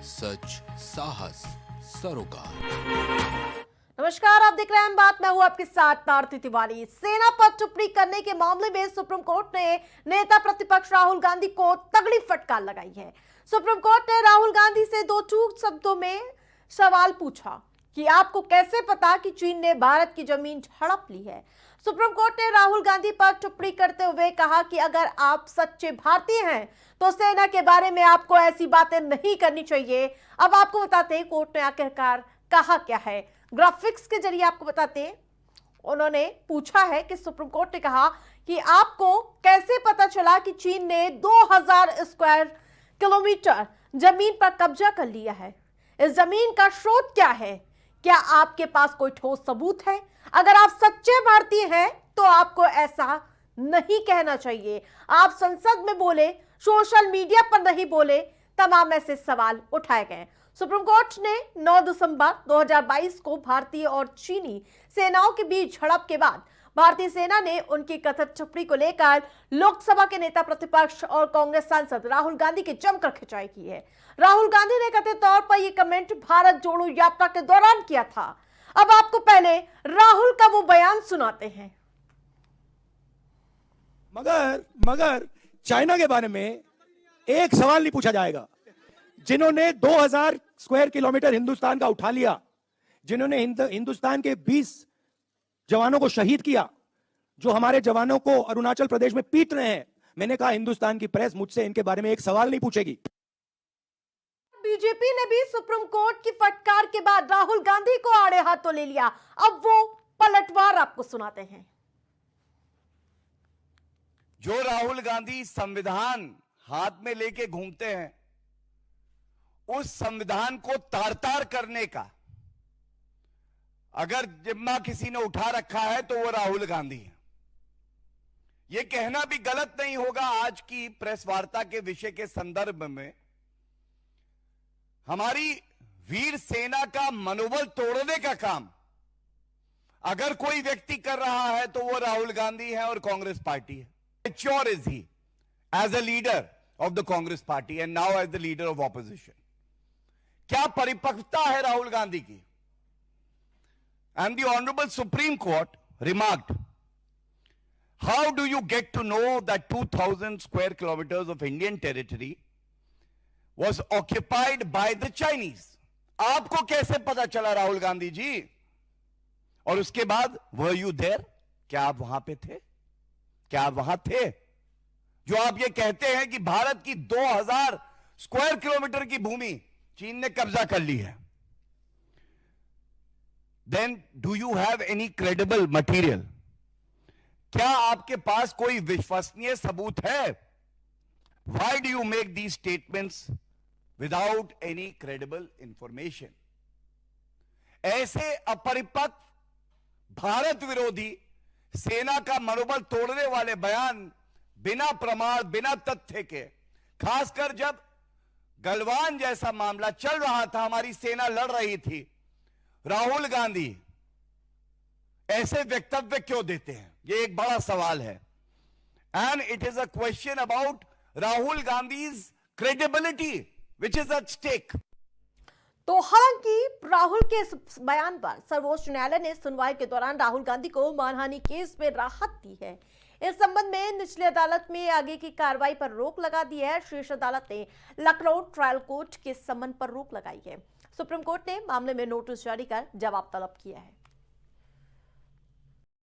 सच, साहस, सरोकार। नमस्कार, आप देख रहे हैं बात। मैं हूं आपके साथ आरती तिवारी। सेना पर टिप्पणी करने के मामले में सुप्रीम कोर्ट ने नेता प्रतिपक्ष राहुल गांधी को तगड़ी फटकार लगाई है। सुप्रीम कोर्ट ने राहुल गांधी से दो टूक शब्दों में सवाल पूछा कि आपको कैसे पता कि चीन ने भारत की जमीन हड़प ली है। सुप्रीम कोर्ट ने राहुल गांधी पर टिप्पणी करते हुए कहा कि अगर आप सच्चे भारतीय हैं तो सेना के बारे में आपको ऐसी बातें नहीं करनी चाहिए। अब आपको बताते हैं कोर्ट ने आखिरकार कहा क्या है। ग्राफिक्स के जरिए आपको बताते हैं, उन्होंने पूछा है कि सुप्रीम कोर्ट ने कहा कि आपको कैसे पता चला कि चीन ने 2000 स्क्वायर किलोमीटर जमीन पर कब्जा कर लिया है। इस जमीन का स्रोत क्या है? क्या आपके पास कोई ठोस सबूत है? अगर आप सच्चे भारतीय हैं तो आपको ऐसा नहीं कहना चाहिए। आप संसद में बोले, सोशल मीडिया पर नहीं बोले। तमाम ऐसे सवाल उठाए गए। सुप्रीम कोर्ट ने 9 दिसंबर 2022 को भारतीय और चीनी सेनाओं के बीच झड़प के बाद भारतीय सेना ने उनकी कथित टिप्पणी को लेकर लोकसभा के नेता प्रतिपक्ष और कांग्रेस सांसद राहुल गांधी की जमकर खिंचाई की है। राहुल गांधी ने कथित तौर पर यह कमेंट भारत जोड़ो यात्रा के दौरान किया था। अब आपको पहले राहुल का वो बयान सुनाते हैं। मगर चाइना के बारे में एक सवाल नहीं पूछा जाएगा। जिन्होंने 2000 स्क्वायर किलोमीटर हिंदुस्तान का उठा लिया, जिन्होंने हिंदुस्तान के 20 जवानों को शहीद किया, जो हमारे जवानों को अरुणाचल प्रदेश में पीट रहे हैं, मैंने कहा हिंदुस्तान की प्रेस मुझसे इनके बारे में एक सवाल नहीं पूछेगी। बीजेपी ने भी सुप्रीम कोर्ट की फटकार के बाद राहुल गांधी को आड़े हाथों ले लिया। अब वो पलटवार आपको सुनाते हैं। जो राहुल गांधी संविधान हाथ में लेके घूमते हैं, उस संविधान को तार तार करने का अगर जिम्मा किसी ने उठा रखा है तो वो राहुल गांधी है। ये कहना भी गलत नहीं होगा। आज की प्रेस वार्ता के विषय के संदर्भ में हमारी वीर सेना का मनोबल तोड़ने का काम अगर कोई व्यक्ति कर रहा है तो वो राहुल गांधी है और कांग्रेस पार्टी है। Mature is he as a leader of the Congress party and now as the leader of opposition. क्या परिपक्वता है राहुल गांधी की? And the Honorable Supreme Court remarked, how do you get to know that 2000 square kilometers of Indian territory was occupied by the Chinese? आपको कैसे पता चला राहुल गांधी जी? और उसके बाद were you there? क्या आप वहां पे थे? क्या आप वहां थे? जो आप ये कहते हैं कि भारत की 2000 स्क्वायर किलोमीटर की भूमि चीन ने कब्जा कर ली है, then do you have any credible material? क्या आपके पास कोई विश्वसनीय सबूत है? Why do you make these statements without any credible information? ऐसे अपरिपक्व भारत विरोधी सेना का मनोबल तोड़ने वाले बयान बिना प्रमाण, बिना तथ्य के, खासकर जब गलवान जैसा मामला चल रहा था, हमारी सेना लड़ रही थी, राहुल गांधी ऐसे वक्तव्य क्यों देते हैं? यह एक बड़ा सवाल है। And it is a question about Rahul Gandhi's credibility which is at stake. तो हालांकि राहुल के इस बयान पर सर्वोच्च न्यायालय ने सुनवाई के दौरान राहुल गांधी को मानहानि केस में राहत दी है। इस संबंध में निचली अदालत में आगे की कार्रवाई पर रोक लगा दी है। शीर्ष अदालत ने लखनऊ ट्रायल कोर्ट के समन पर रोक लगाई है। सुप्रीम कोर्ट ने मामले में नोटिस जारी कर जवाब तलब किया है।